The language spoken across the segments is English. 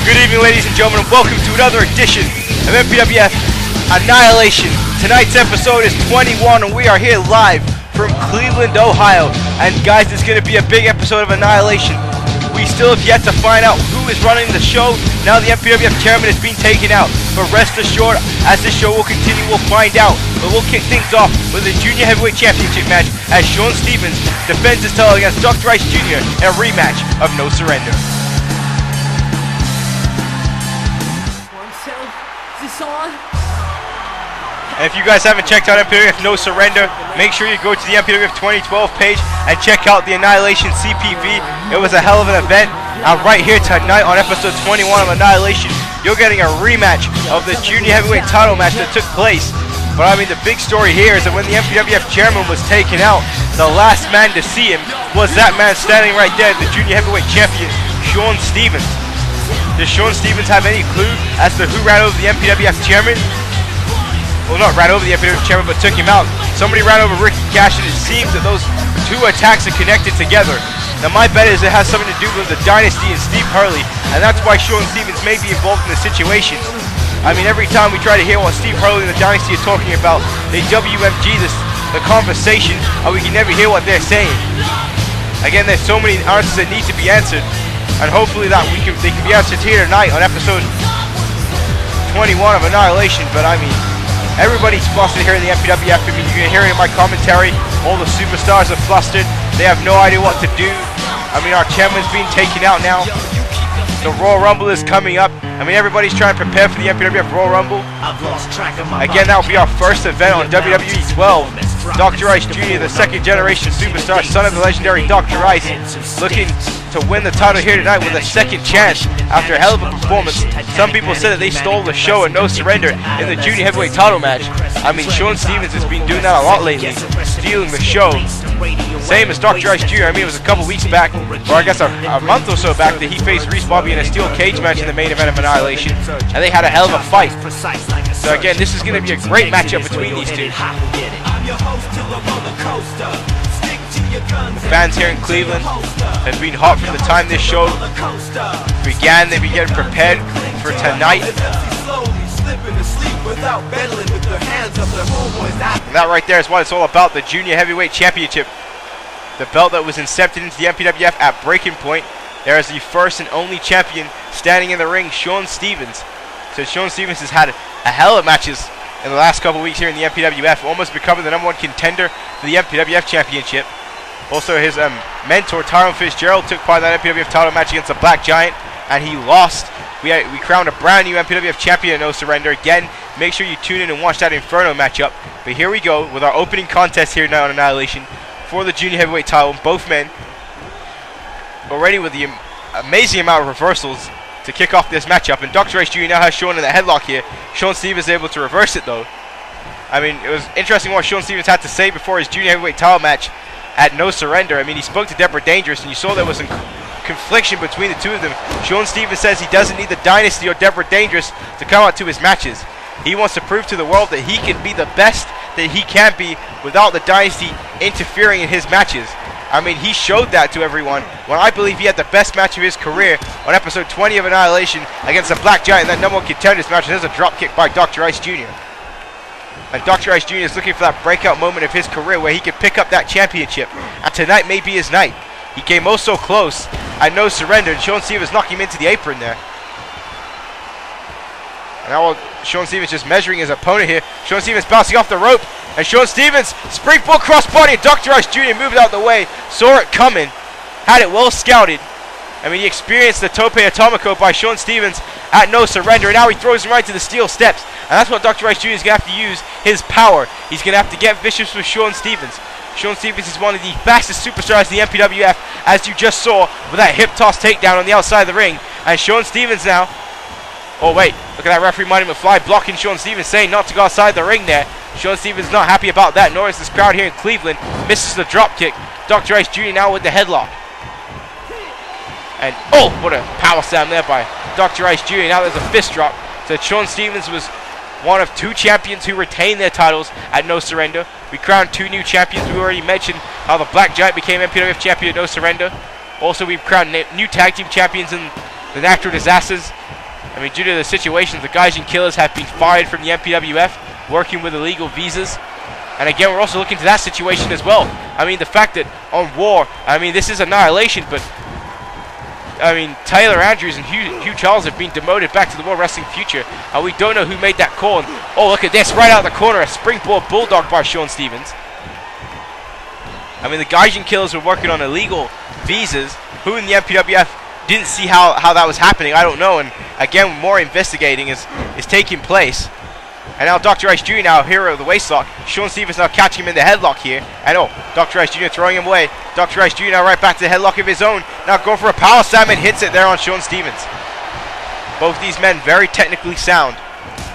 Good evening, ladies and gentlemen, and welcome to another edition of MPWF Annihilation. Tonight's episode is 21, and we are here live from Cleveland, Ohio. And guys, it's going to be a big episode of Annihilation. We still have yet to find out who is running the show. Now the MPWF Chairman has been taken out. But rest assured, as the show will continue, we'll find out. But we'll kick things off with a Junior Heavyweight Championship match as Shaun Stevens defends his title against Dr. Ice Jr. in a rematch of No Surrender. And if you guys haven't checked out MPWF No Surrender, make sure you go to the MPWF 2012 page and check out the Annihilation CPV. It was a hell of an event. And right here tonight on episode 21 of Annihilation, you're getting a rematch of the Junior Heavyweight title match that took place. But I mean, the big story here is that when the MPWF Chairman was taken out, the last man to see him was that man standing right there, the Junior Heavyweight Champion, Shaun Stevens. Does Shaun Stevens have any clue as to who ran over the MPWF Chairman? Well, not ran over the MPWF Chairman, but took him out. Somebody ran over Ricky Cash, and it seems that those two attacks are connected together. Now, my bet is it has something to do with the Dynasty and Steve Hurley, and that's why Shaun Stevens may be involved in the situation. I mean, every time we try to hear what Steve Hurley and the Dynasty are talking about, they WMG the conversation, and we can never hear what they're saying. Again, there's so many answers that need to be answered, and hopefully that they can be answered here tonight on episode 21 of Annihilation. But I mean, everybody's flustered here in the MPWF. I mean, you can hear it in my commentary. All the superstars are flustered. They have no idea what to do. I mean, our chairman's being taken out now. The Royal Rumble is coming up. I mean, everybody's trying to prepare for the MPWF Royal Rumble. Again, that will be our first event on WWE'12. Dr. Ice Jr., the second generation superstar, son of the legendary Dr. Ice, looking to win the title here tonight with a second chance after a hell of a performance. Some people said that they stole the show at No Surrender in the Junior Heavyweight title match. I mean, Shaun Stevens has been doing that a lot lately, stealing the show. Same as Dr. Ice Jr. I mean, it was a couple weeks back, or I guess a month or so back, that he faced Reese in a steel cage match in the main event of Annihilation, and they had a hell of a fight. So again, this is going to be a great matchup between these two. The fans here in Cleveland have been hot from the time this show began. They've been getting prepared for tonight. And that right there is what it's all about, the Junior Heavyweight Championship. The belt that was incepted into the MPWF at breaking point. There is the first and only champion standing in the ring, Shaun Stevens. So Shaun Stevens has had a hell of matches in the last couple weeks here in the MPWF, almost becoming the #1 contender for the MPWF Championship. Also, his mentor, Tyrone Fitzgerald, took part in that MPWF title match against the Black Giant, and he lost. We crowned a brand new MPWF champion at No Surrender. Again, make sure you tune in and watch that Inferno matchup. But here we go with our opening contest here tonight on Annihilation for the Junior Heavyweight title. Both men already with the amazing amount of reversals to kick off this matchup, and Dr. Ice Jr. now has Shaun in the headlock here. Shaun Stevens is able to reverse it though. I mean, it was interesting what Shaun Stevens had to say before his Junior Heavyweight title match at No Surrender. I mean, he spoke to Deborah Dangerous, and you saw there was some confliction between the two of them. Shaun Stevens says he doesn't need the Dynasty or Deborah Dangerous to come out to his matches. He wants to prove to the world that he can be the best that he can be without the Dynasty interfering in his matches. I mean, he showed that to everyone when I believe he had the best match of his career on episode 20 of Annihilation against the Black Giant in that #1 contenders match. There's a drop kick by Dr. Ice Jr. And Dr. Ice Jr. is looking for that breakout moment of his career where he can pick up that championship. And tonight may be his night. He came oh so close at No Surrender, and Shaun Stevens knocked him into the apron there. And now Shaun Stevens just measuring his opponent here. Shaun Stevens bouncing off the rope, and Shaun Stevens springboard crossbody, and Dr. Ice Jr. moved out the way, saw it coming, had it well scouted. I mean, he experienced the Tope Atomico by Shaun Stevens at No Surrender, and now he throws him right to the steel steps. And that's what Dr. Ice Jr. is going to have to use, his power. He's going to have to get vicious with Shaun Stevens. Shaun Stevens is one of the fastest superstars in the MPWF, as you just saw with that hip toss takedown on the outside of the ring. And Shaun Stevens now, oh wait, look at that referee Mighty McFly blocking Shaun Stevens, saying not to go outside the ring there. Shaun Stevens not happy about that, nor is this crowd here in Cleveland. Misses the drop kick. Dr. Ice Jr. now with the headlock. And oh, what a power slam there by Dr. Ice Jr. Now there's a fist drop. So Shaun Stevens was one of two champions who retained their titles at No Surrender. We crowned two new champions. We already mentioned how the Black Giant became MPWF champion at No Surrender. Also, we've crowned new tag team champions in the natural disasters. I mean, due to the situations, the Gaijin Killers have been fired from the MPWF, working with illegal visas. And again, we're also looking to that situation as well. I mean, the fact that on War, I mean, this is Annihilation, but I mean, Taylor Andrews and Hugh Charles have been demoted back to the World Wrestling Future, and we don't know who made that call. And, oh, look at this, right out the corner, a springboard bulldog by Shaun Stevens. I mean, the Gaijin Killers were working on illegal visas. Who in the MPWF didn't see how that was happening? I don't know. And again, more investigating is taking place. And now Dr. Ice Jr. now hero of the waistlock. Shaun Stevens now catching him in the headlock here. And oh, Dr. Ice Jr. throwing him away. Dr. Ice Jr. now right back to the headlock of his own. Now going for a power slam and hits it there on Shaun Stevens. Both these men very technically sound.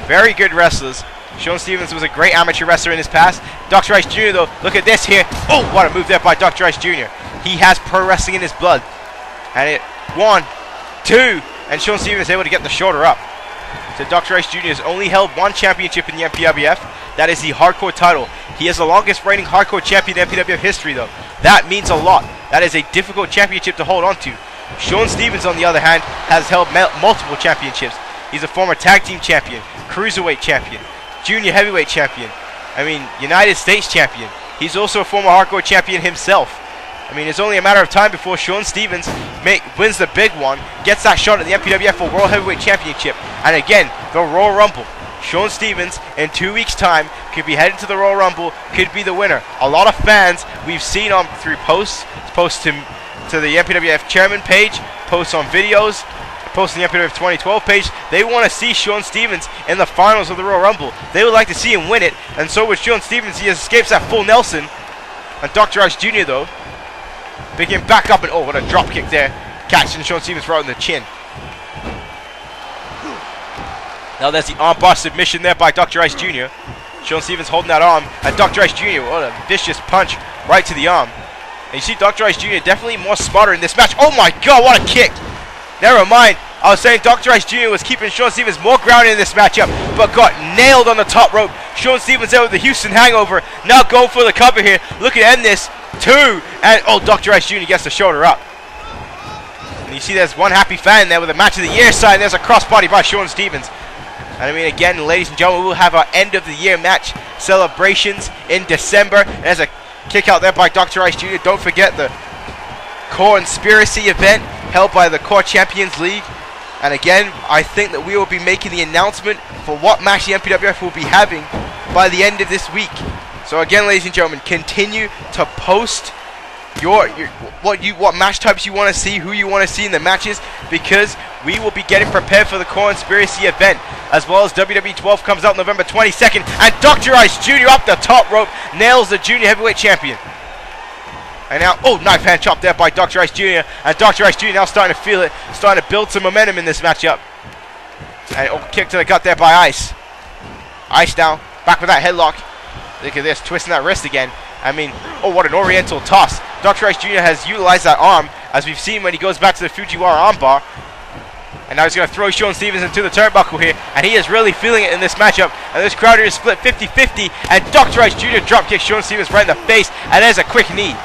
Very good wrestlers. Shaun Stevens was a great amateur wrestler in his past. Dr. Ice Jr. though, look at this here. Oh, what a move there by Dr. Ice Jr. He has pro wrestling in his blood. And it, 1, 2, and Shaun Stevens able to get the shoulder up. So Dr. Ice Jr. has only held one championship in the MPWF. That is the hardcore title. He is the longest reigning hardcore champion in MPWF history though. That means a lot. That is a difficult championship to hold on to. Shaun Stevens, on the other hand, has held multiple championships. He's a former tag team champion, cruiserweight champion, junior heavyweight champion, I mean, United States champion. He's also a former hardcore champion himself. I mean, it's only a matter of time before Shaun Stevens wins the big one, gets that shot at the MPWF for World Heavyweight Championship. And again, the Royal Rumble. Shaun Stevens, in 2 weeks' time, could be heading to the Royal Rumble, could be the winner. A lot of fans we've seen on through posts to the MPWF Chairman page, posts on videos, posts on the MPWF 2012 page. They want to see Shaun Stevens in the finals of the Royal Rumble. They would like to see him win it, and so would Shaun Stevens. He escapes that full Nelson. And Dr. Ice Jr. though, picking him back up, and oh, what a drop kick there, catching Shaun Stevens right on the chin. Now there's the armbar submission there by Dr. Ice Jr. Shaun Stevens holding that arm, and Dr. Ice Jr., what a vicious punch right to the arm. And you see Dr. Ice Jr. definitely more smarter in this match. Oh my god, what a kick! Never mind, I was saying Dr. Ice Jr. was keeping Shaun Stevens more grounded in this matchup, but got nailed on the top rope. Shaun Stevens there with the Houston hangover, now going for the cover here, looking to end this. 2, and oh, Dr. Ice Jr. gets the shoulder up. And you see there's one happy fan there with a match of the year sign. There's a crossbody by Shaun Stevens. And I mean, again, ladies and gentlemen, we'll have our end of the year match celebrations in December. And there's a kick out there by Dr. Ice Jr. Don't forget the Core Conspiracy event held by the Core Champions League. And again, I think that we will be making the announcement for what match the MPWF will be having by the end of this week. So again, ladies and gentlemen, continue to post what match types you want to see, who you want to see in the matches, because we will be getting prepared for the Core Conspiracy event, as well as WWE'12 comes out November 22nd, and Dr. Ice Jr. up the top rope nails the junior heavyweight champion. And now, oh, knife hand chop there by Dr. Ice Jr. And Dr. Ice Jr. now starting to feel it, starting to build some momentum in this matchup. And oh, kick to the gut there by Ice. Ice now, back with that headlock. Look at this, twisting that wrist again. I mean, oh, what an oriental toss. Dr. Ice Jr. has utilized that arm, as we've seen when he goes back to the Fujiwara armbar. And now he's going to throw Shaun Stevens into the turnbuckle here. And he is really feeling it in this matchup. And this crowd here is split 50-50. And Dr. Ice Jr. drop kicks Shaun Stevens right in the face. And there's a quick knee.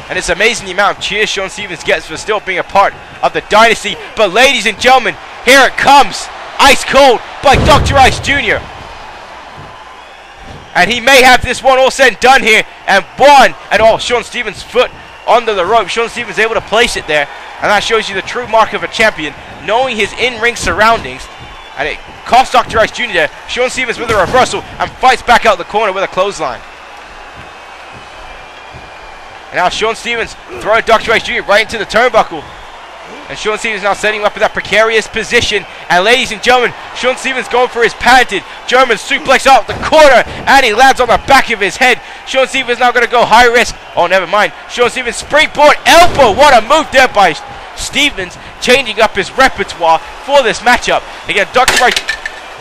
And it's amazing the amount of cheers Shaun Stevens gets for still being a part of the dynasty. But ladies and gentlemen, here it comes. Ice cold by Dr. Ice Jr. And he may have this one all said and done here. And one. And oh, Shaun Stevens' foot under the rope. Shaun Stevens able to place it there. And that shows you the true mark of a champion, knowing his in-ring surroundings. And it cost Dr. Ice Jr. there. Shaun Stevens with a reversal and fights back out the corner with a clothesline. And now Shaun Stevens throwing Dr. Ice Jr. right into the turnbuckle. And Shaun Stevens now setting him up in that precarious position. And ladies and gentlemen, Shaun Stevens going for his patented German suplex out the corner. And he lands on the back of his head. Shaun Stevens now going to go high risk. Oh, never mind. Shaun Stevens springboard elbow. What a move there by Stevens, changing up his repertoire for this matchup. Again, Dr. Ice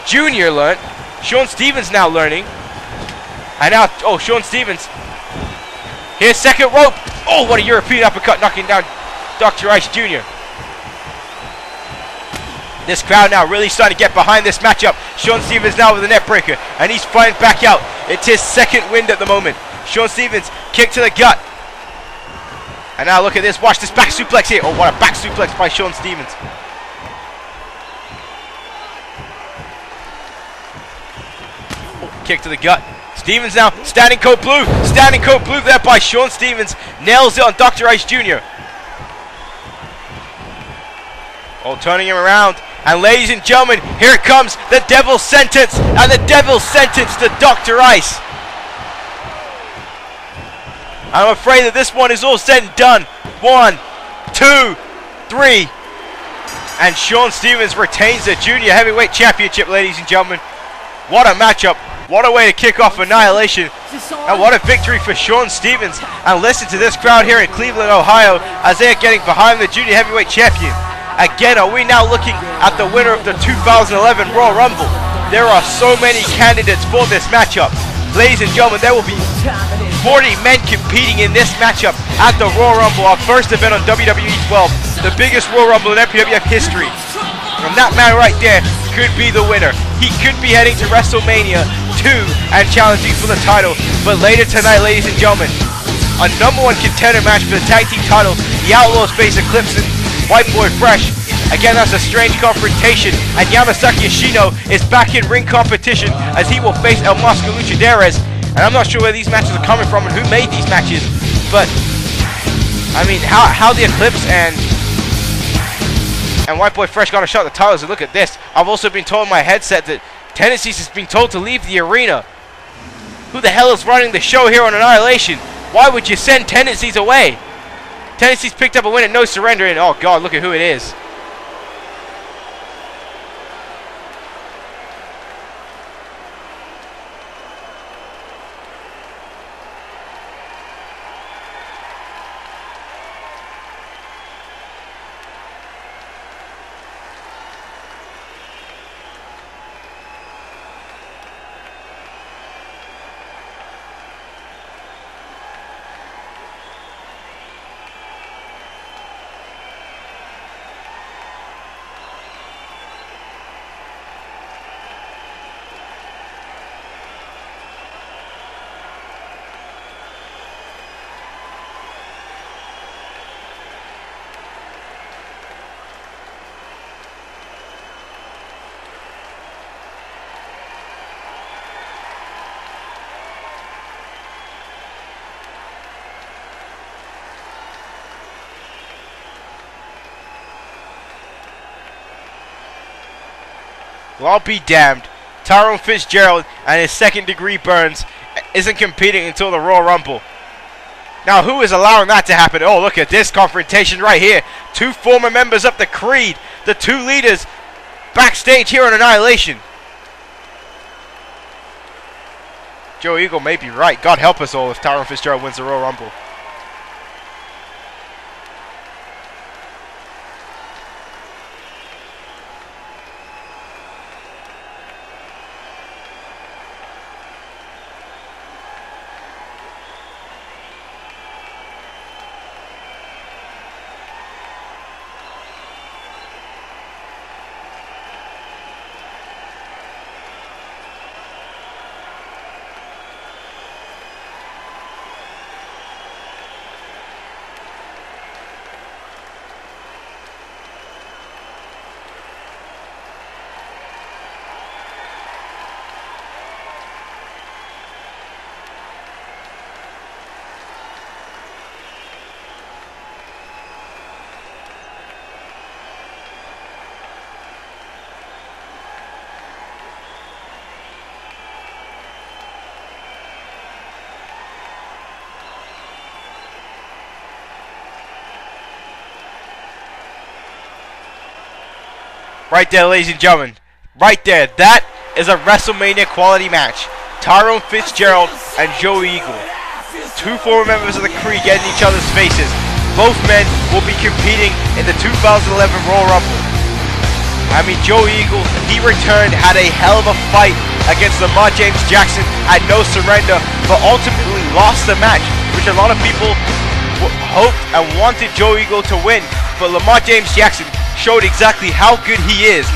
Jr. learned. Shaun Stevens now learning. And now, oh, Shaun Stevens. Here's second rope. Oh, what a European uppercut, knocking down Dr. Ice Jr. This crowd now really starting to get behind this matchup. Shaun Stevens now with a net breaker, and he's fighting back out. It's his second wind at the moment. Shaun Stevens, kick to the gut. And now look at this, watch this back suplex here. Oh, what a back suplex by Shaun Stevens. kick to the gut. Stevens now, standing code blue. Standing code blue there by Shaun Stevens. Nails it on Dr. Ice Jr. Oh, turning him around. And ladies and gentlemen, here it comes. The Devil's Sentence. And the Devil's Sentence to Dr. Ice. I'm afraid that this one is all said and done. 1, 2, 3. And Shaun Stevens retains the Junior Heavyweight Championship, ladies and gentlemen. What a matchup. What a way to kick off Annihilation. And what a victory for Shaun Stevens. And listen to this crowd here in Cleveland, Ohio, as they are getting behind the Junior Heavyweight Champion. Again, are we now looking at the winner of the 2011 Royal Rumble? There are so many candidates for this matchup. Ladies and gentlemen, there will be 40 men competing in this matchup at the Royal Rumble, our first event on WWE'12, the biggest Royal Rumble in MPWF history. And that man right there could be the winner. He could be heading to WrestleMania 2 and challenging for the title. But later tonight, ladies and gentlemen, a #1 contender match for the tag team title. The Outlaws face Eclipse and White Boy Fresh. Again, that's a strange confrontation, and Yamasaki Yoshino is back in ring competition as he will face El Masko Luchadores. And I'm not sure where these matches are coming from and who made these matches, but I mean, how the Eclipse and White Boy Fresh got a shot at the titles. And look at this. I've also been told in my headset that Tennessee's has been told to leave the arena. Who the hell is running the show here on Annihilation? Why would you send Tennessee's away? Tennessee's picked up a win at No Surrender, and oh god, look at who it is. Well, I'll be damned. Tyrone Fitzgerald and his second-degree burns isn't competing until the Royal Rumble. Now, who is allowing that to happen? Oh, look at this confrontation right here. Two former members of the Creed, the two leaders, backstage here on Annihilation. Joe Eagle may be right. God help us all if Tyrone Fitzgerald wins the Royal Rumble. Right there, ladies and gentlemen. Right there. That is a WrestleMania quality match. Tyrone Fitzgerald and Joe Eagle. Two former members of the Creed getting each other's faces. Both men will be competing in the 2011 Royal Rumble. I mean, Joe Eagle, he returned, had a hell of a fight against Lamar James Jackson at No Surrender, but ultimately lost the match, which a lot of people hoped and wanted Joe Eagle to win. But Lamar James Jackson showed exactly how good he is.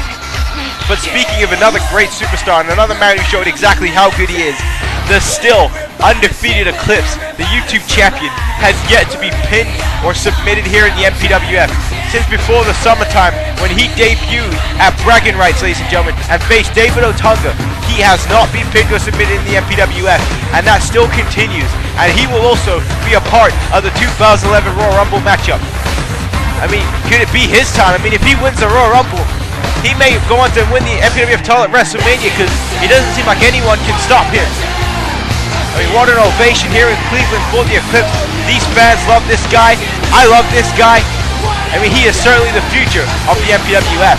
But speaking of another great superstar and another man who showed exactly how good he is, the still undefeated Eclipse, the YouTube champion, has yet to be pinned or submitted here in the MPWF. Since before the summertime, when he debuted at Bragging Rights, ladies and gentlemen, and faced David Otunga, he has not been pinned or submitted in the MPWF, and that still continues. And he will also be a part of the 2011 Royal Rumble matchup. I mean, could it be his time? I mean, if he wins the Royal Rumble, he may go on to win the MPWF title at WrestleMania, because it doesn't seem like anyone can stop him. I mean, what an ovation here in Cleveland for the Eclipse. These fans love this guy. I love this guy. I mean, he is certainly the future of the MPWF.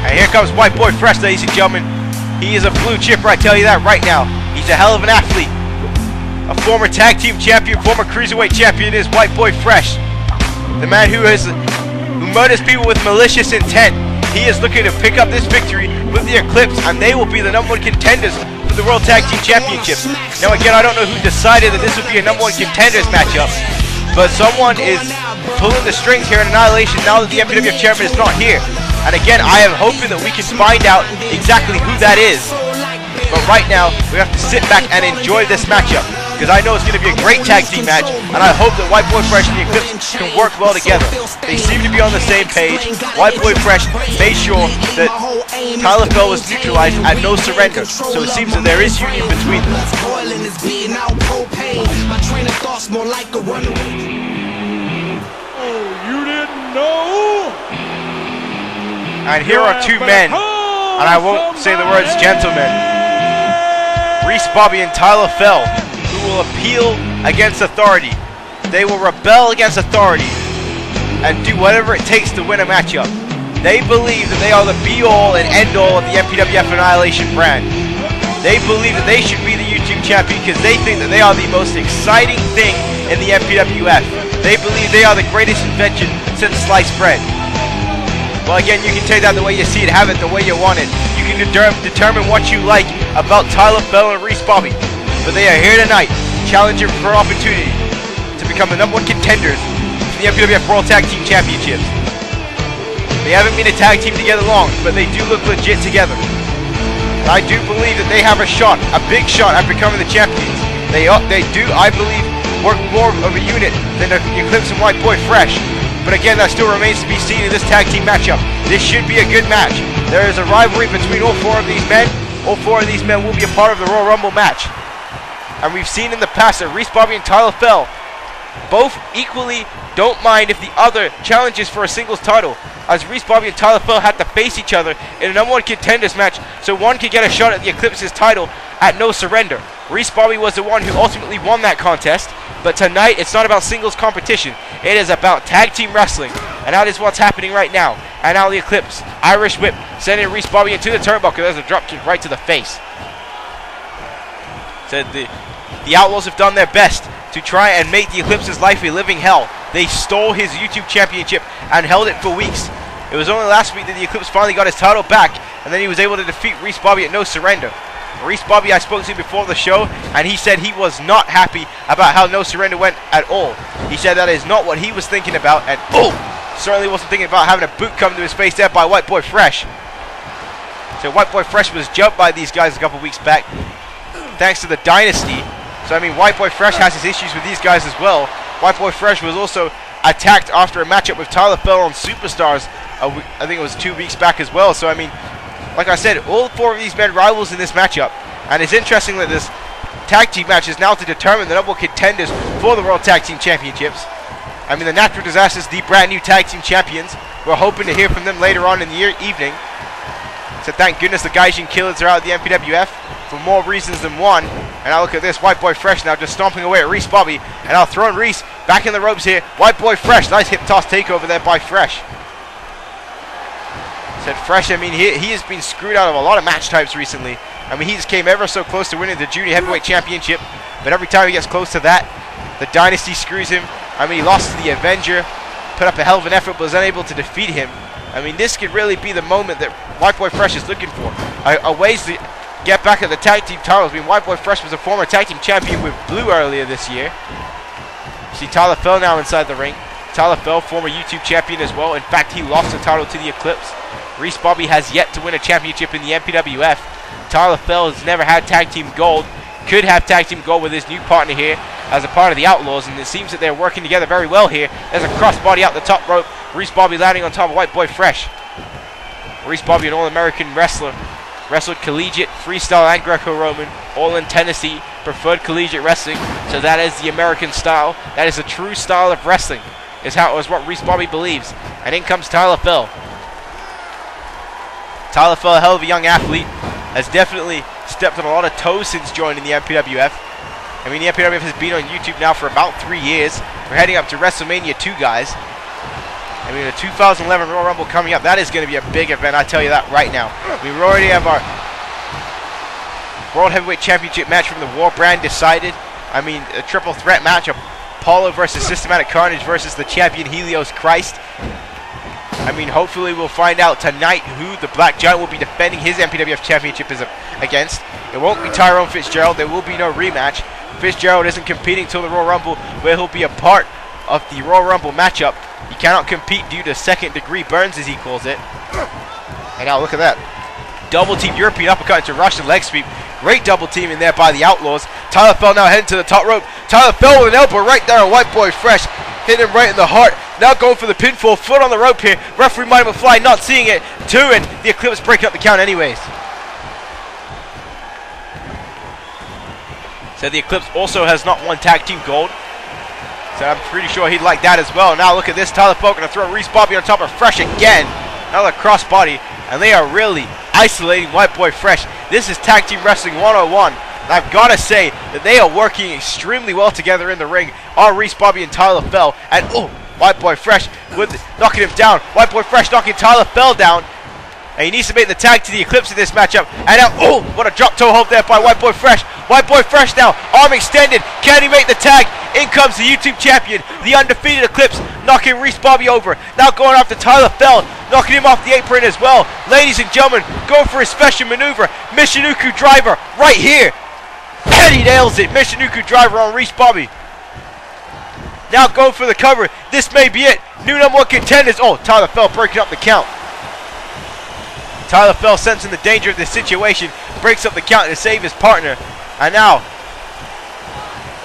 And here comes White Boy Fresh, ladies and gentlemen. He is a blue chipper, I tell you that right now. He's a hell of an athlete. A former tag team champion, former cruiserweight champion is White Boy Fresh. The man who murders people with malicious intent. He is looking to pick up this victory with the Eclipse, and they will be the #1 contenders for the World Tag Team Championships. Now again, I don't know who decided that this would be a #1 contenders matchup, but someone is pulling the strings here in Annihilation now that the MPWF Chairman is not here. And again, I am hoping that we can find out exactly who that is. But right now, we have to sit back and enjoy this matchup, because I know it's going to be a great tag team match, and I hope that White Boy Fresh and the Eclipse can work well together. They seem to be on the same page. White Boy Fresh made sure that Tyler Bell was neutralized at No Surrender, so it seems that there is union between them. And here are two men, and I won't say the words gentlemen, Reese Bobby and Tyler Fell, who will appeal against authority. They will rebel against authority and do whatever it takes to win a matchup. They believe that they are the be-all and end-all of the MPWF Annihilation brand. They believe that they should be the YouTube champion because they think that they are the most exciting thing in the MPWF. They believe they are the greatest invention since sliced bread. Well, again, you can take that the way you see it, have it the way you want it. You can determine what you like about Tyler Bell and Reese Bobby. But they are here tonight, challenging for an opportunity to become the #1 contenders for the MPWF World Tag Team Championships. They haven't been a tag team together long, but they do look legit together. And I do believe that they have a shot, a big shot at becoming the champions. They do, I believe, work more of a unit than the Eclipse and White Boy Fresh. But again, that still remains to be seen in this tag team matchup. This should be a good match. There is a rivalry between all four of these men. All four of these men will be a part of the Royal Rumble match. And we've seen in the past that Reese Bobby and Tyler Fell both equally don't mind if the other challenges for a singles title, as Reese Bobby and Tyler Fell had to face each other in a #1 contenders match so one could get a shot at the Eclipse's title at No Surrender. Reese Bobby was the one who ultimately won that contest, but tonight it's not about singles competition, it is about tag team wrestling, and that is what's happening right now. And now the Eclipse, Irish Whip, sending Reese Bobby into the turnbuckle. There's a drop kick right to the face. Said the Outlaws have done their best to try and make the Eclipse's life a living hell. They stole his YouTube championship and held it for weeks. It was only last week that the Eclipse finally got his title back, and then he was able to defeat Reese Bobby at No Surrender. Reese Bobby I spoke to before the show, and he said he was not happy about how No Surrender went at all. He said that is not what he was thinking about, and certainly wasn't thinking about having a boot come to his face there by White Boy Fresh. So White Boy Fresh was jumped by these guys a couple weeks back, thanks to the Dynasty. So I mean, White Boy Fresh has his issues with these guys as well. White Boy Fresh was also attacked after a matchup with Tyler Fell on Superstars, I think it was 2 weeks back as well. So I mean, like I said, all four of these men rivals in this matchup, and it's interesting that this tag team match is now to determine the #1 contenders for the World Tag Team Championships. I mean, the Natural Disasters, the brand new tag team champions. We're hoping to hear from them later on in the evening. So thank goodness the Gaijin Killers are out of the MPWF for more reasons than one. And now look at this, White Boy Fresh now just stomping away at Reese Bobby, and now throwing Reese back in the ropes here. White Boy Fresh, nice hip toss takeover there by Fresh. Said Fresh, I mean, he has been screwed out of a lot of match types recently. I mean, he just came ever so close to winning the Junior Heavyweight Championship, but every time he gets close to that, the Dynasty screws him. I mean, he lost to the Avenger, put up a hell of an effort, but was unable to defeat him. I mean, this could really be the moment that White Boy Fresh is looking for. A ways to get back at the tag team titles. I mean, White Boy Fresh was a former tag team champion with Blue earlier this year. You see Tyler Fell now inside the ring. Tyler Fell, former YouTube champion as well. In fact, he lost the title to the Eclipse. Reese Bobby has yet to win a championship in the MPWF. Tyler Fell has never had tag team gold. Could have tag team gold with his new partner here as a part of the Outlaws, and it seems that they're working together very well here. There's a crossbody out the top rope. Reese Bobby landing on top of White Boy Fresh. Reese Bobby, an All-American wrestler, wrestled collegiate, freestyle, and Greco-Roman, all in Tennessee, preferred collegiate wrestling, so that is the American style. That is the true style of wrestling, is what Reese Bobby believes. And in comes Tyler Fell. Tyler Fell, a hell of a young athlete, has definitely stepped on a lot of toes since joining the MPWF. I mean, the MPWF has been on YouTube now for about 3 years. We're heading up to WrestleMania 2, guys. I mean, the 2011 Royal Rumble coming up, that is going to be a big event, I tell you that right now. We already have our World Heavyweight Championship match from the War brand decided. I mean, a triple threat match, Apollo versus Systematic Carnage versus the champion Helios Christ. I mean, hopefully we'll find out tonight who the Black Giant will be defending his MPWF Championship against. It won't be Tyrone Fitzgerald. There will be no rematch. Fitzgerald isn't competing till the Royal Rumble, where he'll be a part of the Royal Rumble matchup. He cannot compete due to second-degree burns, as he calls it. And now look at that. Double team European uppercut into Russian leg sweep. Great double team in there by the Outlaws. Tyler Fell now heading to the top rope. Tyler Fell with an elbow right there on White Boy Fresh. Hitting him right in the heart. Now going for the pinfall. Foot on the rope here. Referee Mighty McFly not seeing it. 2, and the Eclipse breaking up the count anyways. So the Eclipse also has not won tag team gold. So I'm pretty sure he'd like that as well. Now look at this. Tyler Fell going to throw Reese Bobby on top of Fresh again. Another crossbody. And they are really isolating White Boy Fresh. This is Tag Team Wrestling 101. And I've got to say that they are working extremely well together in the ring. Are Reese Bobby and Tyler Fell. And oh, White Boy Fresh with knocking him down. White Boy Fresh knocking Tyler Fell down. And he needs to make the tag to the Eclipse in this matchup. And now, oh, what a drop toe hold there by White Boy Fresh. White Boy Fresh now, arm extended. Can he make the tag? In comes the YouTube champion, the undefeated Eclipse, knocking Reese Bobby over. Now going after Tyler Fell, knocking him off the apron as well. Ladies and gentlemen, going for his special maneuver. Michinoku driver right here. And he nails it. Michinoku driver on Reese Bobby. Now going for the cover. This may be it. New #1 contenders. Oh, Tyler Fell breaking up the count. Tyler Fell, sensing the danger of this situation, breaks up the count to save his partner. And now,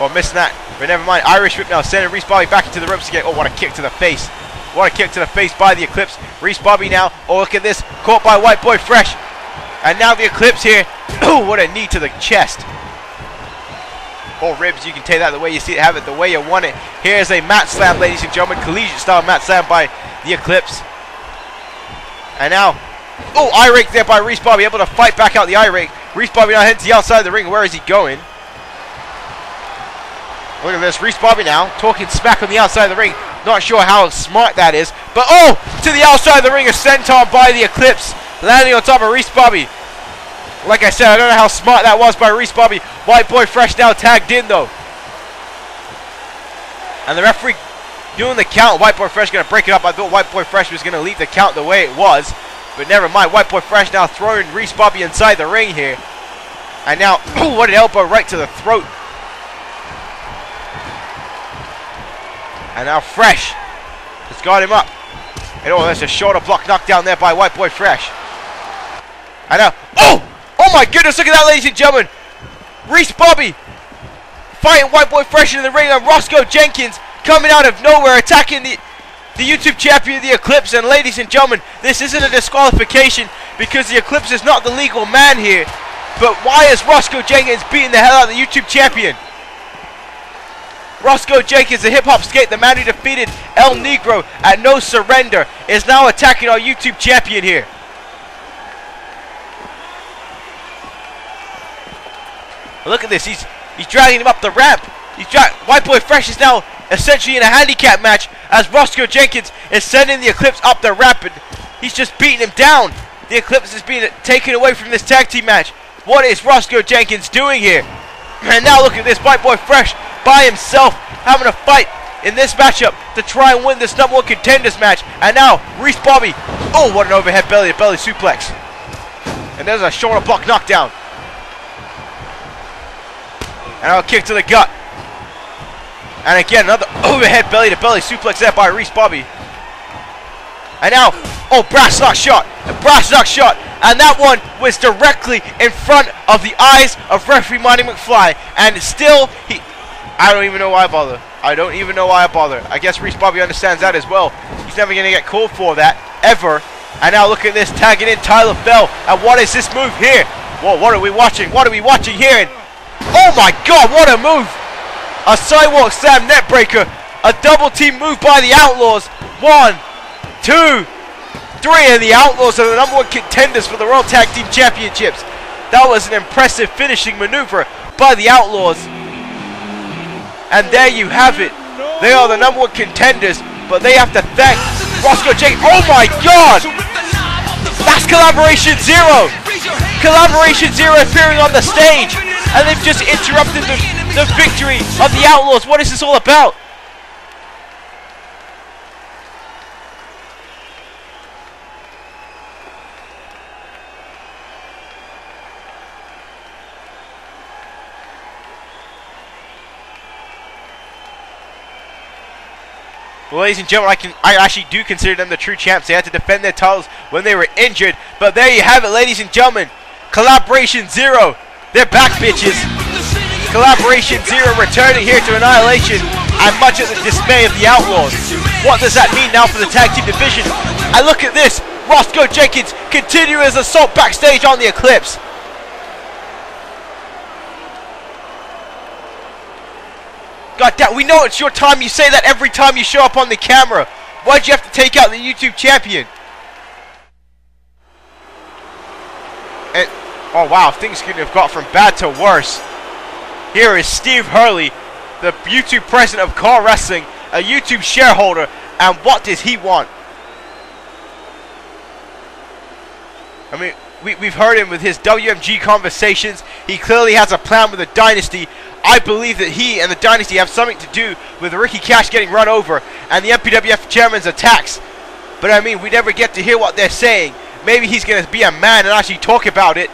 oh, missing that, but never mind. Irish whip now, sending Reese Bobby back into the ropes again. Oh, what a kick to the face. What a kick to the face by the Eclipse. Reese Bobby now, oh, look at this, caught by White Boy Fresh. And now the Eclipse here. Oh, what a knee to the chest. Or ribs, you can take that the way you see it, have it the way you want it. Here's a mat slam, ladies and gentlemen. Collegiate style mat slam by the Eclipse. And now, oh, eye rake there by Reese Bobby, able to fight back out the eye rake. Reese Bobby now heading to the outside of the ring. Where is he going? Look at this, Reese Bobby now talking smack on the outside of the ring. Not sure how smart that is, but oh, to the outside of the ring, a senton by the Eclipse, landing on top of Reese Bobby. Like I said, I don't know how smart that was by Reese Bobby. White Boy Fresh now tagged in though. And the referee doing the count. White Boy Fresh going to break it up. I thought White Boy Fresh was going to leave the count the way it was. But never mind. White Boy Fresh now throwing Reese Bobby inside the ring here. And now, oh, what an elbow right to the throat. And now Fresh has got him up. And oh, there's a shoulder block knocked down there by White Boy Fresh. And now, oh my goodness, look at that, ladies and gentlemen. Reese Bobby fighting White Boy Fresh in the ring, and Roscoe Jenkins coming out of nowhere, attacking the YouTube champion, the Eclipse. And ladies and gentlemen, this isn't a disqualification because the Eclipse is not the legal man here. But why is Roscoe Jenkins beating the hell out of the YouTube champion? Roscoe Jenkins, the hip-hop skate, the man who defeated El Negro at No Surrender, is now attacking our YouTube champion here. Look at this, he's dragging him up the ramp. White Boy Fresh is now essentially in a handicap match as Roscoe Jenkins is sending the Eclipse up the ramp, and he's just beating him down. The Eclipse is being taken away from this tag team match. What is Roscoe Jenkins doing here? And now look at this, White Boy Fresh by himself having a fight in this matchup to try and win this #1 contenders match. And now Reese Bobby, oh, what an overhead belly to belly suplex. And there's a shoulder block knockdown. And a kick to the gut. And again, another overhead belly to belly suplex there by Reese Bobby. And now Oh, brass knock shot. A brass knock shot. And that one was directly in front of the eyes of referee Monty McFly. And still, I don't even know why I bother. I don't even know why I bother. I guess Reese Bobby understands that as well. He's never going to get called for that, ever. And now look at this, tagging in Tyler Bell. And what is this move here? Whoa, what are we watching? What are we watching here? And, oh my God, what a move! A sidewalk slam net breaker. A double team move by the Outlaws. 1, 2, 3, and the Outlaws are the #1 contenders for the World Tag Team Championships. That was an impressive finishing maneuver by the Outlaws. And there you have it. They are the #1 contenders, but they have to thank Roscoe Jake. Oh my God! That's Collaboration Zero! Collaboration Zero appearing on the stage, and they've just interrupted the victory of the Outlaws. What is this all about? Well, ladies and gentlemen, I actually do consider them the true champs. They had to defend their titles when they were injured. But there you have it, ladies and gentlemen. Collaboration Zero. They're back, bitches. Collaboration Zero returning here to Annihilation, and much of the dismay of the Outlaws. What does that mean now for the tag team division? And look at this. Roscoe Jenkins continuing his assault backstage on the Eclipse. God damn, we know it's your time. You say that every time you show up on the camera. Why'd you have to take out the YouTube champion? And, oh wow, things couldn't have got from bad to worse. Here is Steve Hurley, the YouTube president of Car Wrestling, a YouTube shareholder, and what does he want? I mean, we've heard him with his WMG conversations. He clearly has a plan with the Dynasty. I believe that he and the Dynasty have something to do with Ricky Cash getting run over and the MPWF Chairman's attacks. But I mean, we never get to hear what they're saying. Maybe he's going to be a man and actually talk about it.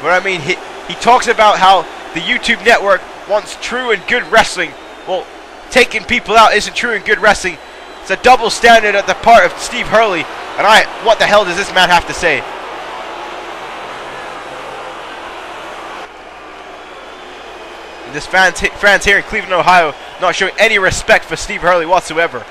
But I mean, he talks about how the YouTube network wants true and good wrestling. Well, taking people out isn't true and good wrestling. It's a double standard at the part of Steve Hurley. And what the hell does this man have to say? This fans here in Cleveland, Ohio, not showing any respect for Steve Hurley whatsoever.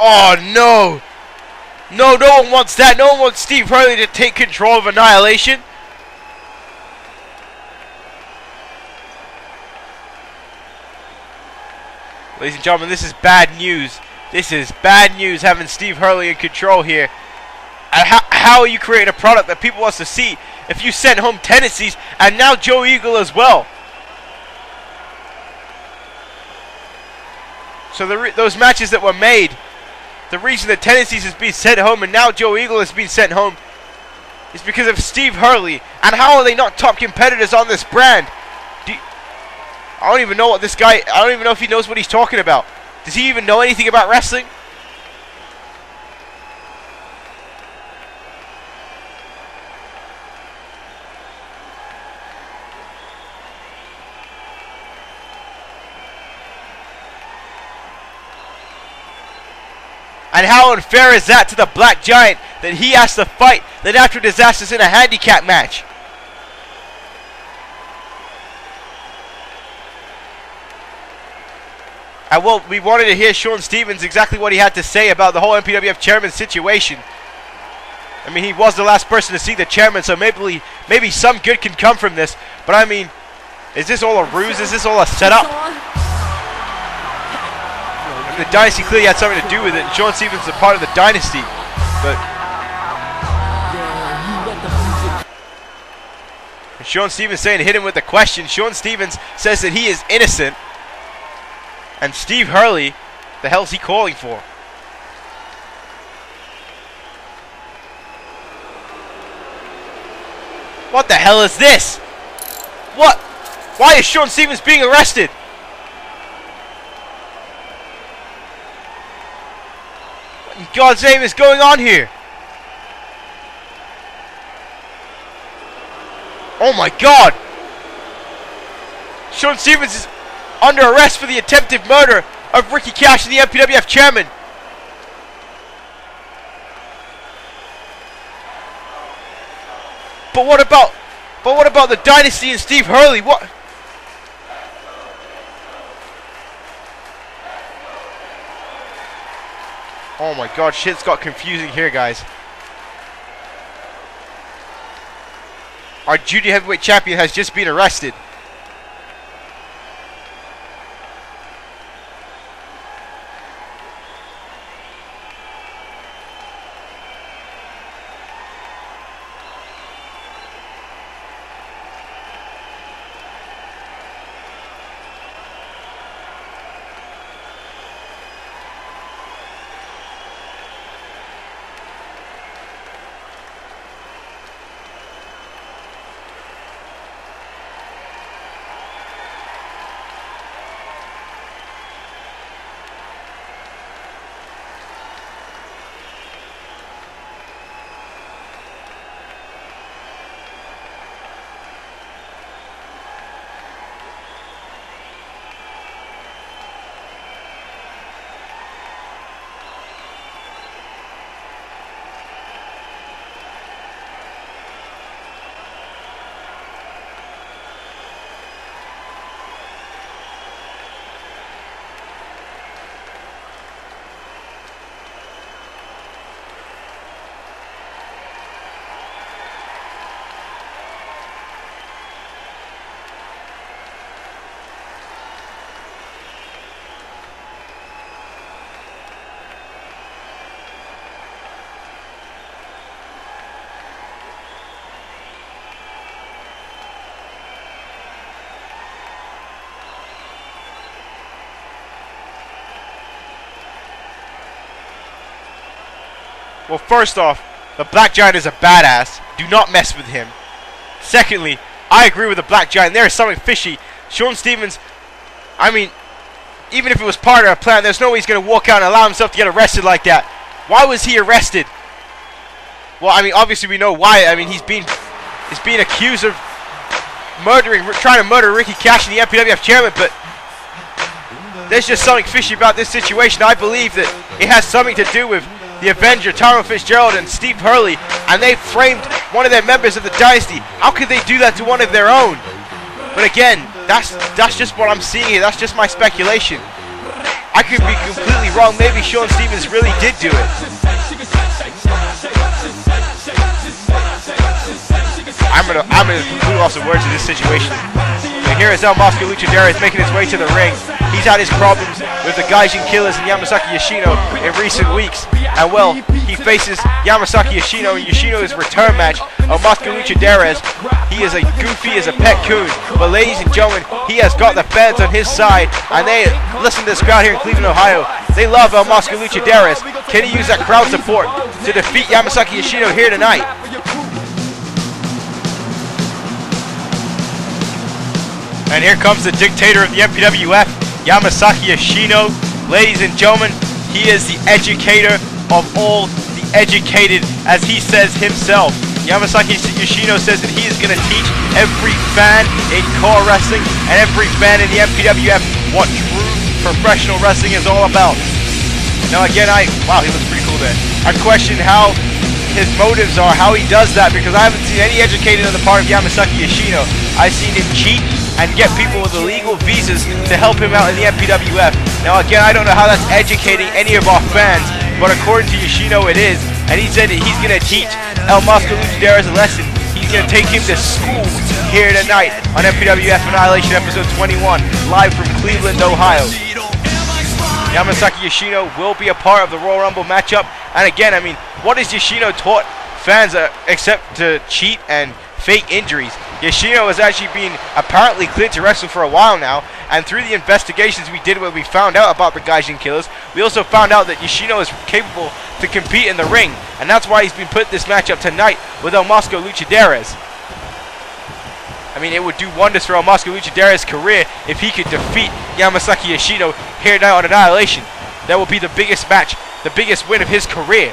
Oh no! No one wants that. No one wants Steve Hurley to take control of Annihilation. Ladies and gentlemen, this is bad news. This is bad news having Steve Hurley in control here. And how are you creating a product that people want to see if you sent home Tennessee's and now Joe Eagle as well? So those matches that were made, the reason that Tennessee's has been sent home and now Joe Eagle has been sent home is because of Steve Hurley. And how are they not top competitors on this brand? I don't even know what this guy, I don't even know if he knows what he's talking about. Does he even know anything about wrestling? And how unfair is that to the Black Giant that he has to fight the Natural Disasters in a handicap match? And well, we wanted to hear Shaun Stevens exactly what he had to say about the whole MPWF Chairman situation. I mean, he was the last person to see the Chairman, so maybe some good can come from this. But I mean, is this all a ruse? Is this all a setup? The Dynasty clearly had something to do with it, and Shaun Stevens is a part of the Dynasty. But Shaun Stevens saying to hit him with the question. Shaun Stevens says that he is innocent. And Steve Hurley, the hell's he calling for? What the hell is this? What? Why is Shaun Stevens being arrested? What in God's name is going on here? Oh my God! Shaun Stevens is under arrest for the attempted murder of Ricky Cash, the MPWF Chairman. But what about the Dynasty and Steve Hurley? What? Oh my God, shit's got confusing here, guys. Our junior heavyweight champion has just been arrested. Well, first off, the Black Giant is a badass. Do not mess with him. Secondly, I agree with the Black Giant. There is something fishy. Shaun Stevens, I mean, even if it was part of a plan, there's no way he's going to walk out and allow himself to get arrested like that. Why was he arrested? Well, I mean, obviously we know why. I mean, he's being accused of trying to murder Ricky Cash, the MPWF Chairman, but there's just something fishy about this situation. I believe that it has something to do with the Avenger, Tyrone Fitzgerald, and Steve Hurley, and they framed one of their members of the Dynasty. How could they do that to one of their own? But again, that's just what I'm seeing here. That's just my speculation. I could be completely wrong. Maybe Shaun Stevens really did do it. I'm gonna conclude off some words in this situation. And here is Masko making his way to the ring. He's had his problems with the Gaijin Killers and Yamasaki Yoshino in recent weeks. And well, he faces Yamasaki Yoshino in Yoshino's return match of Masko Luchadores. He is as goofy as a pet coon. But ladies and gentlemen, he has got the fans on his side. And they listen to this crowd here in Cleveland, Ohio. They love Masko Luchadores. Can he use that crowd support to defeat Yamasaki Yoshino here tonight? And here comes the dictator of the MPWF, Yamasaki Yoshino. Ladies and gentlemen, he is the educator of all the educated, as he says himself. Yamasaki Yoshino says that he is going to teach every fan in core wrestling and every fan in the MPWF what true professional wrestling is all about. Now again, wow, he looks pretty cool there. I question how his motives are, how he does that, because I haven't seen any educated on the part of Yamasaki Yoshino. I've seen him cheat and get people with illegal visas to help him out in the MPWF. Now again, I don't know how that's educating any of our fans, but according to Yoshino it is, and he said that he's going to teach Masko Luchadores a lesson. He's going to take him to school here tonight on MPWF Annihilation episode 21, live from Cleveland, Ohio. Yamasaki Yoshino will be a part of the Royal Rumble matchup. And again, I mean, what has Yoshino taught fans except to cheat and fake injuries? Yoshino has actually been apparently cleared to wrestle for a while now, and through the investigations we did where we found out about the Gaijin Killers, we also found out that Yoshino is capable to compete in the ring, and that's why he's been put this matchup tonight with El Masko Luchaderas. I mean, it would do wonders for El Masko Luchaderas' career if he could defeat Yamasaki Yoshino here tonight on Annihilation. That would be the biggest match, the biggest win of his career,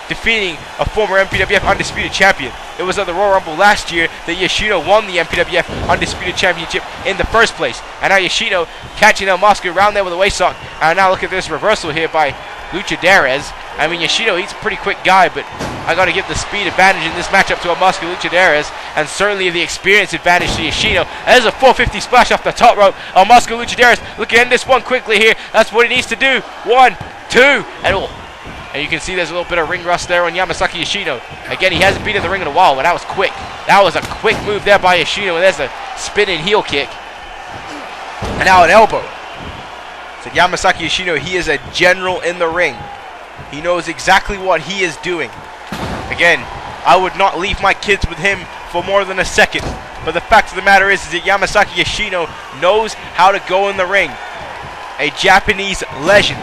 defeating a former MPWF Undisputed Champion. It was at the Royal Rumble last year that Yoshino won the MPWF Undisputed Championship in the first place. And now Yoshino catching El Masko around there with a waist lock. And now look at this reversal here by Luchaderas. I mean, Yoshino, he's a pretty quick guy, but I got to give the speed advantage in this matchup to El Masko Luchaderas, and certainly the experience advantage to Yoshino. And there's a 450 splash off the top rope. El Masko Luchaderas looking to end this one quickly here. That's what he needs to do. 1, 2, and you can see there's a little bit of ring rust there on Yamasaki Yoshino. Again, he hasn't been in the ring in a while, but that was quick. That was a quick move there by Yoshino, and there's a spinning heel kick. And now an elbow. So Yamasaki Yoshino, he is a general in the ring. He knows exactly what he is doing. Again, I would not leave my kids with him for more than a second. But the fact of the matter is that Yamasaki Yoshino knows how to go in the ring. A Japanese legend.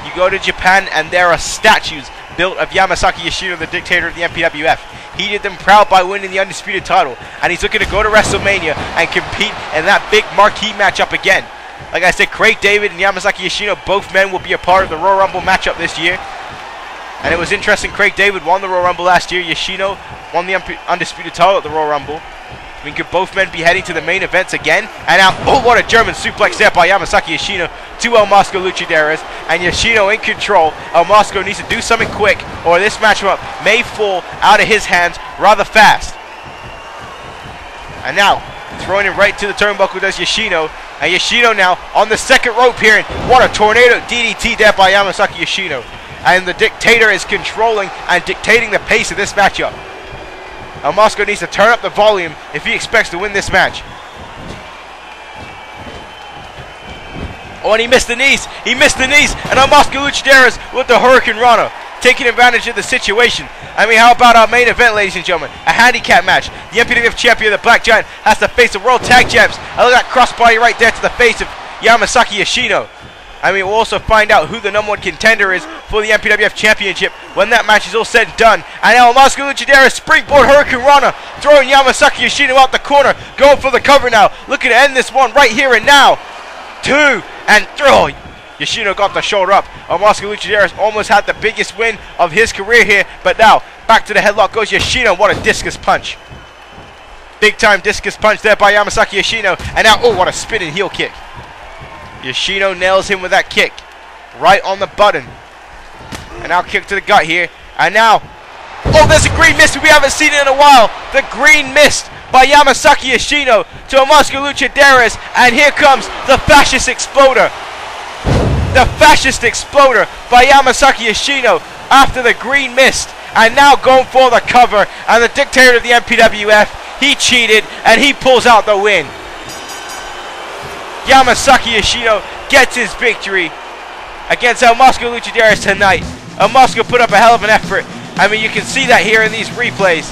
You go to Japan and there are statues built of Yamasaki Yoshino, the dictator of the MPWF. He did them proud by winning the Undisputed title. And he's looking to go to WrestleMania and compete in that big marquee matchup again. Like I said, Craig David and Yamasaki Yoshino, both men will be a part of the Royal Rumble matchup this year. And it was interesting, Craig David won the Royal Rumble last year. Yoshino won the Undisputed title at the Royal Rumble. I mean, could both men be heading to the main events again? And now, oh, what a German suplex there by Yamasaki Yoshino to El Masko Luchaderas. And Yoshino in control. El Masko needs to do something quick, or this matchup may fall out of his hands rather fast. And now, throwing it right to the turnbuckle does Yoshino. And Yoshino now on the second rope here. And what a tornado DDT there by Yamasaki Yoshino. And the dictator is controlling and dictating the pace of this matchup. El Masko needs to turn up the volume if he expects to win this match. Oh, and he missed the knees. He missed the knees. And El Masko Luchaderas with the Hurricane Rana, taking advantage of the situation. I mean, how about our main event, ladies and gentlemen? A handicap match. The MPWF champion, the Black Giant, has to face the World Tag Champs. And look at that crossbody right there to the face of Yamasaki Yoshino. I mean, we'll also find out who the #1 contender is for the MPWF Championship when that match is all said and done. And now Masko Luchaderas springboard Hurricane Rana, throwing Yamasaki Yoshino out the corner, going for the cover now, looking to end this one right here and now. 2 and 3. Yoshino got the shoulder up. Masko Luchaderas almost had the biggest win of his career here, but now back to the headlock goes Yoshino. What a discus punch. Big time discus punch there by Yamasaki Yoshino. And now, oh, what a spinning heel kick. Yoshino nails him with that kick right on the button. And now kick to the gut here. And now, oh, there's a green mist. We haven't seen it in a while. The green mist by Yamasaki Yoshino to Masko Luchaderas. And here comes the fascist exploder. The fascist exploder by Yamasaki Yoshino after the green mist. And now going for the cover. And the dictator of the MPWF, he cheated and he pulls out the win. Yamasaki Yoshino gets his victory against El Masko Luchaderas tonight. El Masko put up a hell of an effort. I mean, you can see that here in these replays.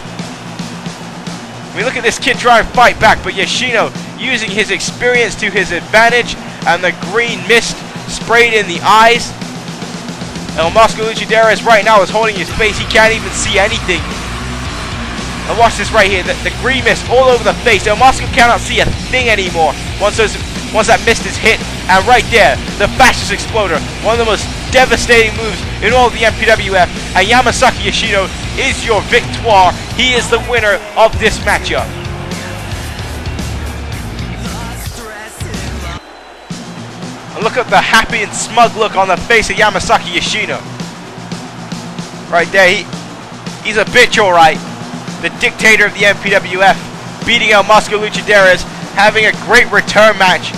I mean, look at this kid try and fight back, but Yoshino using his experience to his advantage, and the green mist sprayed in the eyes. El Masko Luchaderas right now is holding his face. He can't even see anything. And watch this right here, the green mist all over the face. El Masko cannot see a thing anymore once that mist is hit. And right there, the fascist exploder, one of the most devastating moves in all of the MPWF. And Yamasaki Yoshino is your victoire. He is the winner of this matchup. And look at the happy and smug look on the face of Yamasaki Yoshino. Right there, he's a bitch, alright. The dictator of the MPWF, beating El Masko Luchaderas, having a great return match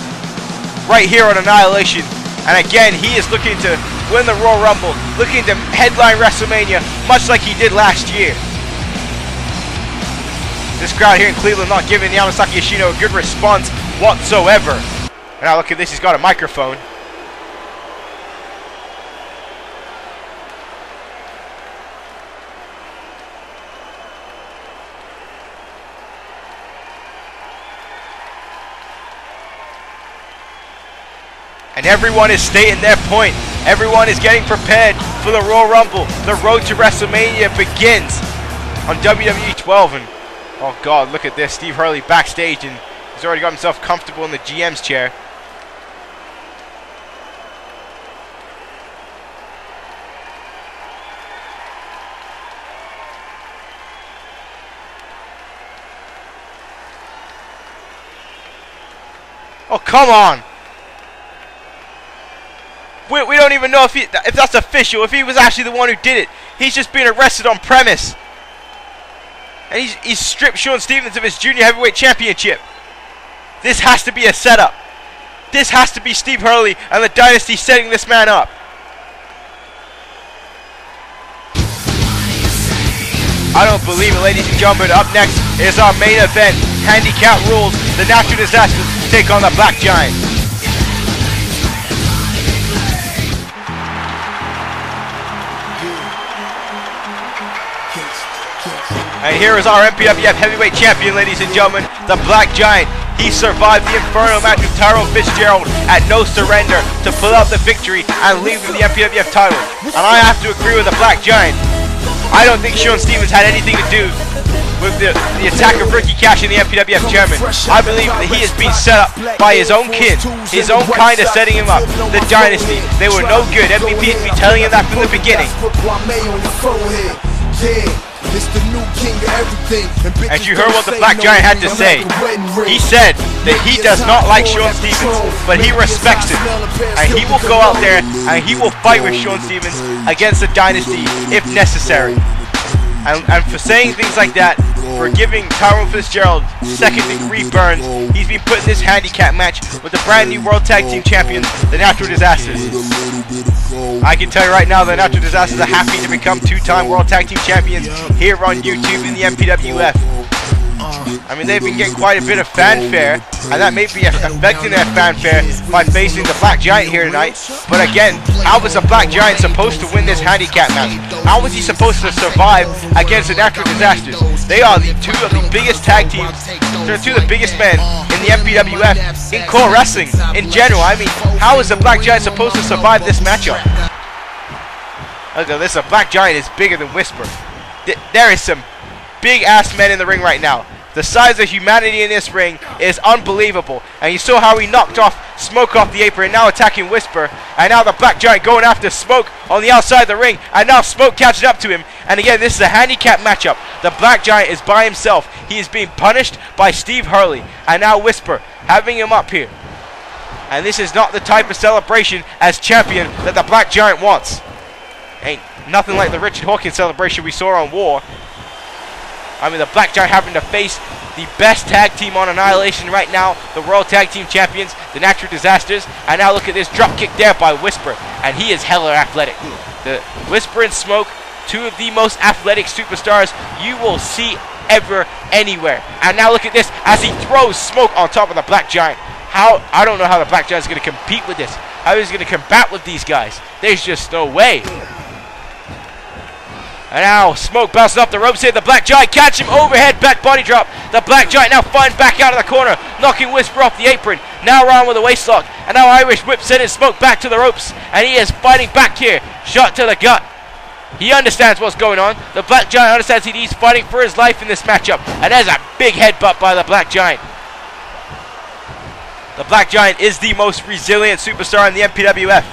right here on Annihilation. And again, he is looking to win the Royal Rumble, looking to headline WrestleMania, much like he did last year. This crowd here in Cleveland not giving Yamasaki Yoshino a good response whatsoever. And now look at this, he's got a microphone. And everyone is stating their point. Everyone is getting prepared for the Royal Rumble. The road to WrestleMania begins on WWE 12. And oh God, look at this. Steve Hurley backstage, and he's already got himself comfortable in the GM's chair. Oh, come on. We don't even know if that's official, if he was actually the one who did it. He's just been arrested on premise. And he's stripped Shaun Stevens of his junior heavyweight championship. This has to be a setup. This has to be Steve Hurley and the Dynasty setting this man up. I don't believe it, ladies and gentlemen. Up next is our main event. Handicap rules. The Natural Disasters take on the Black Giant. And here is our MPWF Heavyweight Champion, ladies and gentlemen, the Black Giant. He survived the Inferno match with Tyrone Fitzgerald at No Surrender to pull out the victory and leave with the MPWF title. And I have to agree with the Black Giant. I don't think Shaun Stevens had anything to do with the attack of Ricky Cash and the MPWF Chairman. I believe that he has been set up by his own kin, his own kind of setting him up. The Dynasty, they were no good. MVP has been telling him that from the beginning. And you heard what the Black Giant had to say. He said that he does not like Shaun Stevens, but he respects him. And he will go out there and he will fight with Shaun Stevens against the Dynasty if necessary. And for saying things like that, for giving Tyrone Fitzgerald second-degree burns, he's been put in this handicap match with the brand new World Tag Team Champions, the Natural Disasters. I can tell you right now, the Natural Disasters are happy to become two-time World Tag Team Champions here on YouTube in the MPWF. I mean, they've been getting quite a bit of fanfare, and that may be affecting their fanfare by facing the Black Giant here tonight. But again, how was the Black Giant supposed to win this handicap match? How was he supposed to survive against the Natural Disasters? They are two of the biggest tag teams, they're two of the biggest men in the MPWF, in core wrestling in general. I mean, how is the Black Giant supposed to survive this matchup? Look at this, the Black Giant is bigger than Whisper. There is some big-ass men in the ring right now. The size of humanity in this ring is unbelievable. And you saw how he knocked Smoke off the apron, now attacking Whisper. And now the Black Giant going after Smoke on the outside of the ring. And now Smoke catching up to him. And again, this is a handicap matchup. The Black Giant is by himself. He is being punished by Steve Hurley. And now Whisper having him up here. And this is not the type of celebration as champion that the Black Giant wants. Ain't nothing like the Richard Hawkins celebration we saw on War. I mean, the Black Giant having to face the best tag team on Annihilation right now, the World Tag Team Champions, the Natural Disasters. And now look at this drop kick there by Whisper, and he is hella athletic. The Whisper and Smoke, two of the most athletic superstars you will see ever anywhere. And now look at this as he throws Smoke on top of the Black Giant. I don't know how the Black Giant is going to compete with this. How he's going to combat with these guys. There's just no way. And now Smoke bounces off the ropes here. The Black Giant catch him, overhead back body drop. The Black Giant now fighting back out of the corner, knocking Whisper off the apron. Now around with a waist lock. And now Irish Whip sending Smoke back to the ropes. And he is fighting back here. Shot to the gut. He understands what's going on. The Black Giant understands he's fighting for his life in this matchup. And there's a big headbutt by the Black Giant. The Black Giant is the most resilient superstar in the MPWF.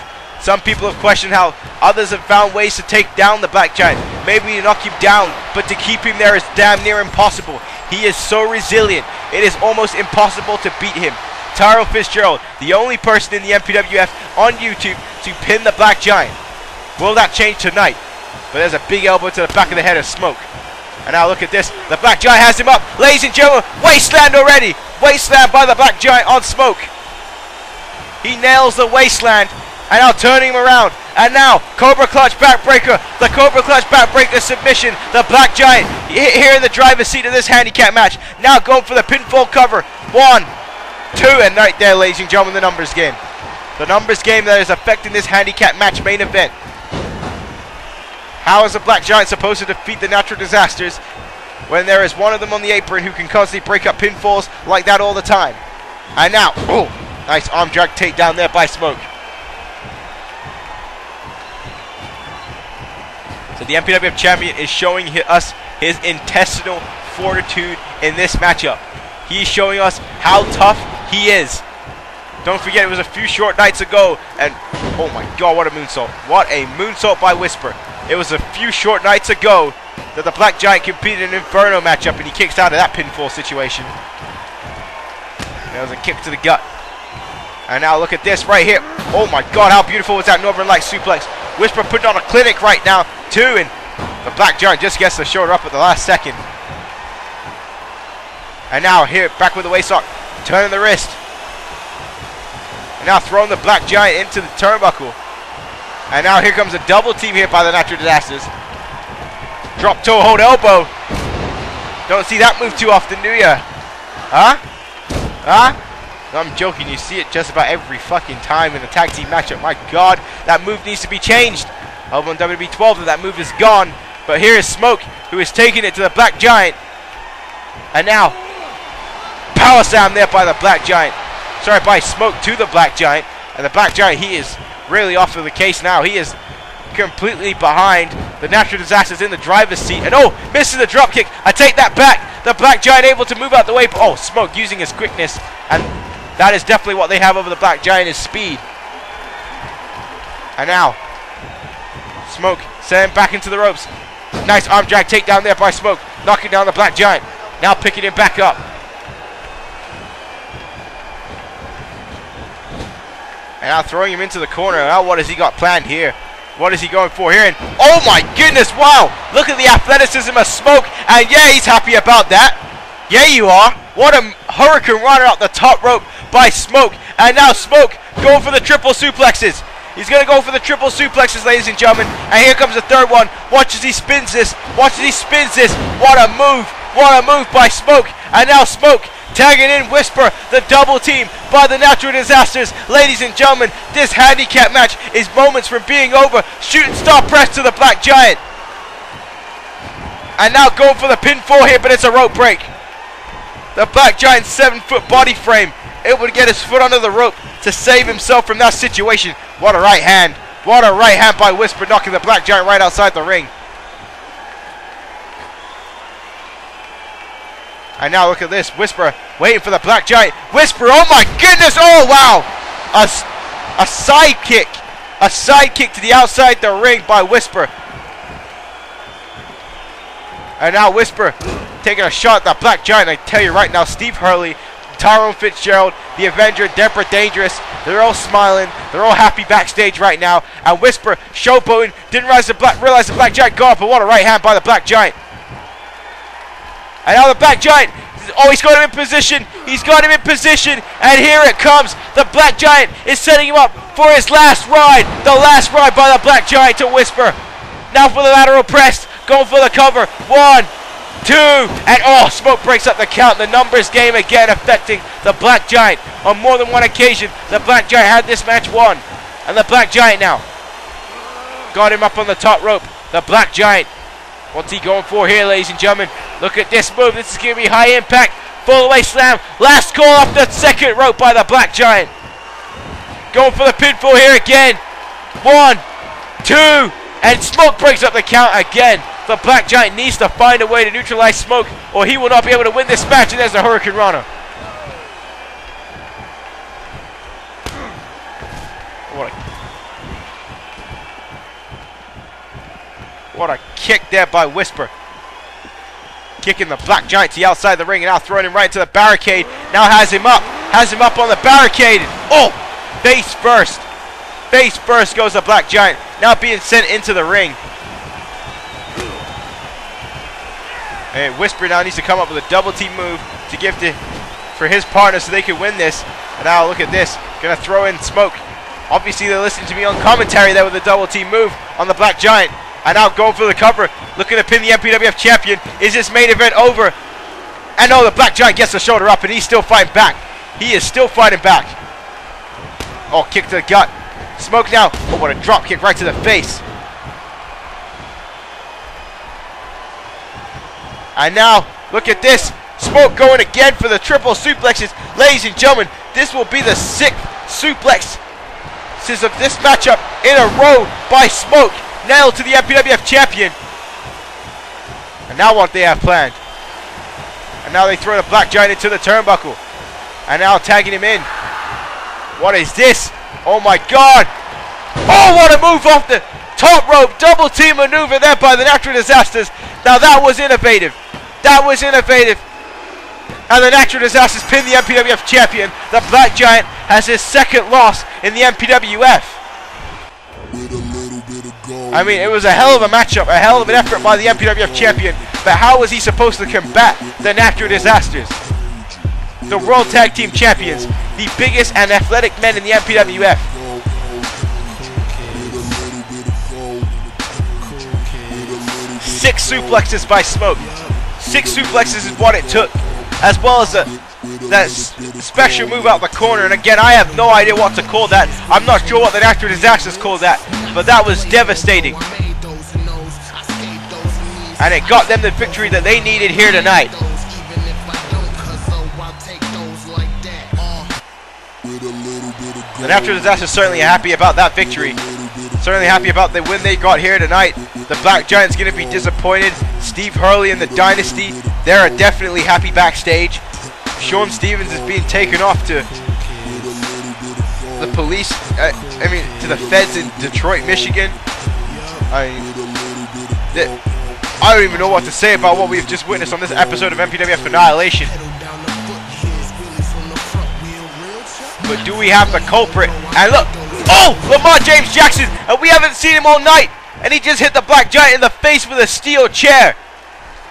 Some people have questioned how others have found ways to take down the Black Giant. Maybe to knock him down, but to keep him there is damn near impossible. He is so resilient, it is almost impossible to beat him. Tyrone Fitzgerald, the only person in the MPWF on YouTube to pin the Black Giant. Will that change tonight? But there's a big elbow to the back of the head of Smoke. And now look at this. The Black Giant has him up. Ladies and gentlemen, wasteland already. Wasteland by the Black Giant on Smoke. He nails the wasteland. And now turning him around. And now Cobra Clutch backbreaker. The Cobra Clutch backbreaker submission. The Black Giant here in the driver's seat of this handicap match. Now going for the pinfall cover. 1, 2, and right there, ladies and gentlemen, the numbers game. The numbers game that is affecting this handicap match main event. How is the Black Giant supposed to defeat the Natural Disasters when there is one of them on the apron who can constantly break up pinfalls like that all the time? And now, oh, nice arm drag takedown there by Smoke. So the MPWF Champion is showing us his intestinal fortitude in this matchup. He's showing us how tough he is. Don't forget, it was a few short nights ago, and oh my god, what a moonsault. What a moonsault by Whisper. It was a few short nights ago that the Black Giant competed in an Inferno matchup, and he kicks out of that pinfall situation. There was a kick to the gut. And now look at this right here. Oh my god, how beautiful was that Northern Light suplex. Whisper putting on a clinic right now, too, and the Black Giant just gets the shoulder up at the last second. And now here, back with the waist lock, turning the wrist. And now throwing the Black Giant into the turnbuckle. And now here comes a double team here by the Natural Disasters. Drop toe hold elbow. Don't see that move too often, do ya? Huh? Huh? No, I'm joking, you see it just about every fucking time in a tag team matchup. My god, that move needs to be changed. Over on WWE'12 that move is gone. But here is Smoke, who is taking it to the Black Giant. And now, power slam there by the Black Giant. Sorry, by Smoke to the Black Giant. And the Black Giant, he is really off of the case now. He is completely behind the Natural Disasters in the driver's seat. And oh, misses the drop kick. I take that back. The Black Giant able to move out the way. But oh, Smoke using his quickness. And that is definitely what they have over the Black Giant, is speed. And now, Smoke sending back into the ropes. Nice arm drag takedown there by Smoke. Knocking down the Black Giant. Now picking him back up. And now throwing him into the corner. Now what has he got planned here? What is he going for here? And oh my goodness, wow. Look at the athleticism of Smoke. And yeah, he's happy about that. Yeah, you are. What a hurricane runner out the top rope by Smoke. And now Smoke going for the triple suplexes. He's going to go for the triple suplexes, ladies and gentlemen. And here comes the third one. Watch as he spins this. Watch as he spins this. What a move. What a move by Smoke. And now Smoke tagging in Whisper. The double team by the Natural Disasters. Ladies and gentlemen, this handicap match is moments from being over. Shooting star press to the Black Giant. And now going for the pinfall here, but it's a rope break. The Black Giant's 7-foot body frame able to get his foot under the rope to save himself from that situation. What a right hand. What a right hand by Whisper, knocking the Black Giant right outside the ring. And now look at this. Whisper waiting for the Black Giant. Whisper, oh my goodness. Oh wow. A side kick. A side kick to the outside the ring by Whisper. And now Whisper taking a shot at the Black Giant. I tell you right now, Steve Hurley, Tyrone Fitzgerald, the Avenger, Deborah Dangerous, they're all smiling. They're all happy backstage right now. And Whisper showboating. Didn't realize the Black Giant got up, but what a right hand by the Black Giant. And now the Black Giant, oh, he's got him in position. He's got him in position. And here it comes. The Black Giant is setting him up for his last ride. The last ride by the Black Giant to Whisper. Now for the lateral press. Going for the cover. 1, 2, and oh, Smoke breaks up the count. The numbers game again affecting the Black Giant. On more than one occasion, the Black Giant had this match won. And the Black Giant now got him up on the top rope. The Black Giant, what's he going for here, ladies and gentlemen? Look at this move. This is going to be high impact. Full away slam. Last call off the second rope by the Black Giant. Going for the pinfall here again. 1, 2, and Smoke breaks up the count again. The Black Giant needs to find a way to neutralize Smoke, or he will not be able to win this match. And there's the Hurricane Rana. What a kick there by Whisper. Kicking the Black Giant to the outside of the ring, and now throwing him right into the barricade. Now has him up on the barricade. Oh, face first. Face first goes the Black Giant. Now being sent into the ring. And Whisper now needs to come up with a double team move to give for his partner so they can win this. And now look at this. Gonna throw in Smoke. Obviously they're listening to me on commentary there with a double team move on the Black Giant. And now going for the cover. Looking to pin the MPWF Champion. Is this main event over? And no, the Black Giant gets the shoulder up and he's still fighting back. He is still fighting back. Oh, kick to the gut. Smoke now. Oh, what a drop kick right to the face. And now, look at this. Smoke going again for the triple suplexes. Ladies and gentlemen, this will be the 6th suplex of this matchup in a row by Smoke. nailed to the MPWF Champion. And now what they have planned. And now they throw the Black Giant into the turnbuckle. And now tagging him in. What is this? Oh my God. Oh, what a move off the top rope. Double team maneuver there by the Natural Disasters. Now that was innovative. That was innovative. And the Natural Disasters pin the MPWF Champion. The Black Giant has his second loss in the MPWF. I mean, it was a hell of a matchup, a hell of an effort by the MPWF Champion. But how was he supposed to combat the Natural Disasters? The World Tag Team Champions, the biggest and athletic men in the MPWF. Six suplexes by Smoke. 6 suplexes is what it took, as well as that special move out the corner. And again, I have no idea what to call that. I'm not sure what the Natural Disasters call that, but that was devastating. And it got them the victory that they needed here tonight. The Natural Disasters certainly happy about that victory. Certainly happy about the win they got here tonight. The Black Giant's going to be disappointed. Steve Hurley and the Dynasty, they're definitely happy backstage. Shaun Stevens is being taken off to the police, to the feds in Detroit, Michigan. I don't even know what to say about what we've just witnessed on this episode of MPWF Annihilation. But do we have the culprit? And look, oh, Lamar James Jackson, and we haven't seen him all night, and he just hit the Black Giant in the face with a steel chair.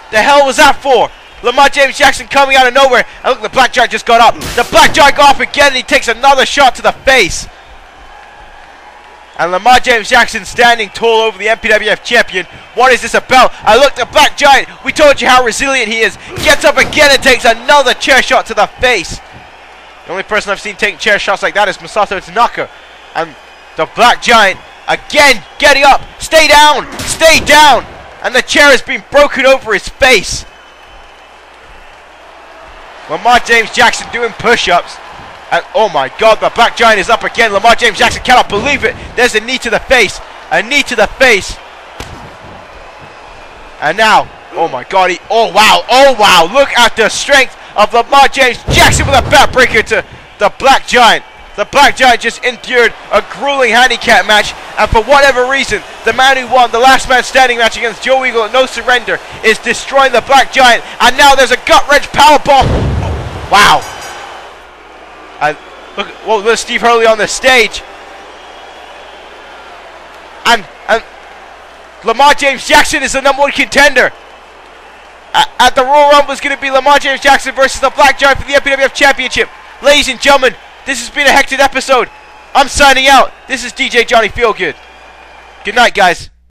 The hell was that for? Lamar James Jackson coming out of nowhere, and look, the Black Giant just got up. The Black Giant got up again, and he takes another shot to the face. And Lamar James Jackson standing tall over the MPWF Champion. What is this about? I look, the Black Giant, we told you how resilient he is. Gets up again and takes another chair shot to the face. The only person I've seen taking chair shots like that is Masato Tanaka. And the Black Giant, again, getting up. Stay down! Stay down! And the chair has been broken over his face. Lamar James Jackson doing push-ups. And oh my God, the Black Giant is up again. Lamar James Jackson cannot believe it. There's a knee to the face. A knee to the face. And now, oh my God, oh wow. Look at the strength of Lamar James Jackson with a backbreaker to the Black Giant. The Black Giant just endured a grueling handicap match, and for whatever reason, the man who won the last man standing match against Joe Eagle at No Surrender is destroying the Black Giant, and now there's a gut-wrench powerbomb. Oh, wow. And look, well, there's Steve Hurley on the stage. And Lamar James Jackson is the #1 contender. At the Royal Rumble is going to be Lamar James Jackson versus the Black Giant for the MPWF Championship. Ladies and gentlemen, this has been a hectic episode. I'm signing out. This is DJ Johnny Feelgood. Good night, guys.